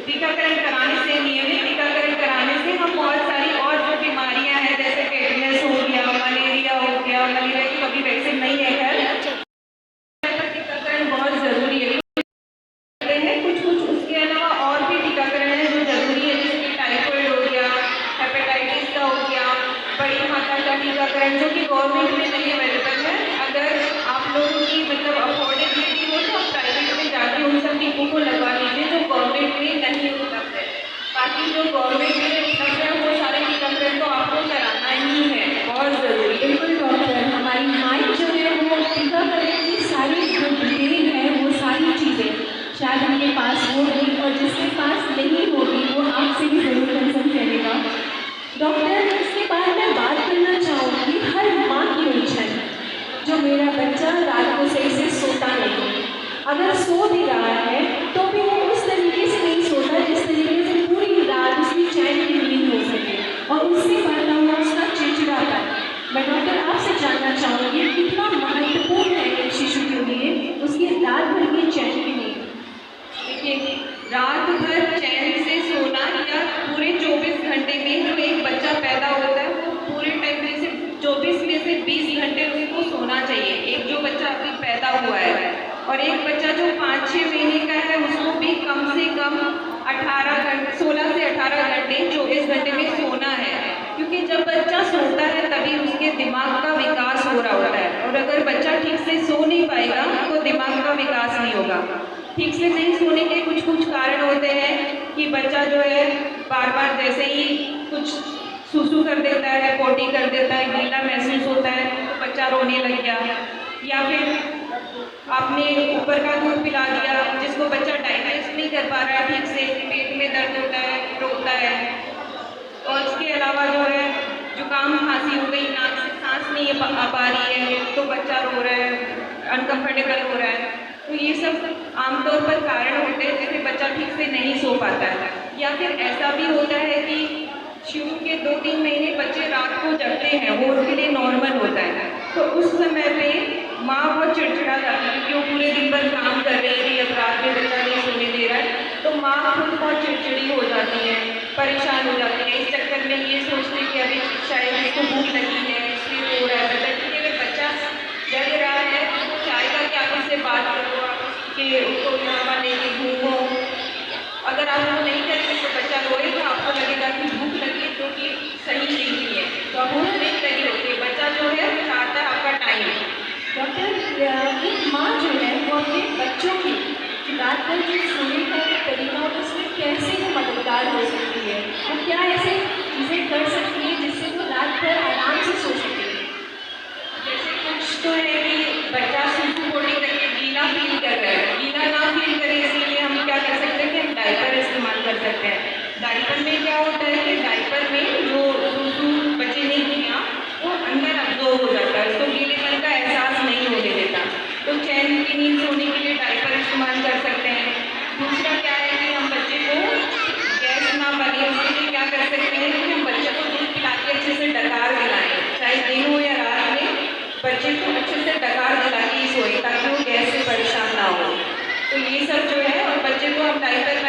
टीकाकरण कराने से, नियमित टीकाकरण कराने से हम बहुत सारी और जो बीमारियां हैं जैसे टेटनस हो गया, मलेरिया हो गया, मलेरिया की कभी वैक्सीन नहीं है खैर, टीकाकरण बहुत जरूरी है। कुछ कुछ उसके अलावा और भी टीकाकरण है जो जरूरी है, जैसे कि टाइफाइड हो गया, हेपेटाइटिस का हो गया, बड़ी माता का टीकाकरण जो कि गवर्नमेंट में नहीं अवेलेबल है। अगर आप लोगों की मतलब अफोर्डेबिलिटी हो तो आप प्राइवेट में जाके उन सब टीकों को लगवा लीजिए जो गवर्नमेंट में नहीं उपलब्ध है। बाकी जो गवर्नमेंट में उपलब्ध है वो सारे टीकाकरण तो आपको कराना ही है, बहुत जरूरी है। बिल्कुल डॉक्टर, हमारी माइक जो है वो टीकाकरण की सारी जो डिटेल है वो सारी चीज़ें शायद उनके पास होगी और जिसके पास नहीं होगी वो आपसे भी ज़रूर कंसल्ट करेगा। डॉक्टर, इसके बाद मैं बात करना चाहूँगी हर माँ की उलझन, जो मेरा बच्चा रात को सही से सोता नहीं, अगर सो भी रहा है तो भी वो उस तरीके से नहीं सोता जिस तरीके से पूरी रात उसकी चैन की नींद हो सके, और उससे बढ़ता हुआ उसका चिड़चिड़ापन। मैं डॉक्टर आपसे जानना चाहूँगी कितना महत्वपूर्ण है एक शिशु के लिए उसकी रात भर की चैन की नींद। देखिए, रात भर चैन से सोना या पूरे 24 घंटे में जो एक बच्चा पैदा होता है वो पूरे टाइम में से 24 में से 20 घंटे उसको सोना चाहिए। एक जो बच्चा अभी पैदा हुआ है और एक बच्चा जो 5-6 महीने का है उसको भी कम से कम 16 से 18 घंटे 24 घंटे में सोना है, क्योंकि जब बच्चा सोता है तभी उसके दिमाग का विकास हो रहा होता है, और अगर बच्चा ठीक से सो नहीं पाएगा तो दिमाग का विकास नहीं होगा। ठीक से नहीं सोने के कुछ कुछ कारण होते हैं कि बच्चा जो है बार बार जैसे ही कुछ सुसु कर देता है, पोटी कर देता है, गीला महसूस होता है तो बच्चा रोने लग गया, या फिर आपने ऊपर का दूध पिला दिया जिसको बच्चा डाइजेस्ट नहीं कर पा रहा है ठीक से, पेट में दर्द होता है, रोता है। और इसके अलावा जो है जुकाम खांसी हो गई, नाक से सांस नहीं आ पा रही है तो बच्चा रो रहा है, अनकंफर्टेबल हो रहा है। तो ये सब आमतौर पर कारण होते हैं जिससे बच्चा ठीक से नहीं सो पाता है। या फिर ऐसा भी होता है कि शुरू के 2-3 महीने बच्चे रात को जगते हैं, वो उनके लिए नॉर्मल होता है, तो उस समय पे माँ बहुत चिड़चिड़ा जाती है क्योंकि वो पूरे दिन भर काम कर रही थी, अब रात में बच्चा नहीं सोने दे रहा है, तो माँ खुद बहुत चिड़चिड़ी हो जाती है, परेशान हो जाती है। इस चक्कर में ये सोचते कि अभी शायद इसको भूख लगी है इसलिए रो रहा है बच्चा, क्योंकि अगर बच्चा जग रहा है तो चाहेगा कि आप उससे बात करो, कि उसको यहाँ लेके घूमो। अगर आप वो नहीं करेंगे तो बच्चा रोएगा, आपको लगेगा कि भूख लगी जो कि सही नहीं है, तो भूख नहीं लगी होती है, बच्चा जो है चाहता है आपका टाइम। डॉक्टर, एक माँ जो है वो अपने बच्चों की रात भर जो सोने का तरीका होता है उसमें कैसे वो मददगार हो सकती है, वो क्या ऐसे चीज़ें कर सकती है जिससे वो रात भर आराम से सो सके। जैसे कुछ तो है कि बच्चा सुसु पोटी करके गीला फील कर रहा है, गीला ना फील करे इसलिए हम क्या कर सकते हैं कि हम डायपर इस्तेमाल कर सकते हैं। डायपर में क्या होता है कि डायपर में जो सुसु बच्चे ने किया वो अंदर अब्जॉर्ब हो जाता है, उसको गीलेपन का एहसास नहीं होने देता, तो चैन की नींद सोने के लिए डायपर इस्तेमाल कर सकते हैं। दूसरा क्या है कि हम बच्चे को गैस ना बने उसके लिए क्या कर सकते हैं कि हम बच्चे को दूध पिला के अच्छे से डकार दिलाएं, चाहे दिन हो या रात में बच्चे को अच्छे से डकार दिला के ही सोए ताकि वो गैस से परेशान ना हो। तो ये सब जो है, और बच्चे को हम डायपर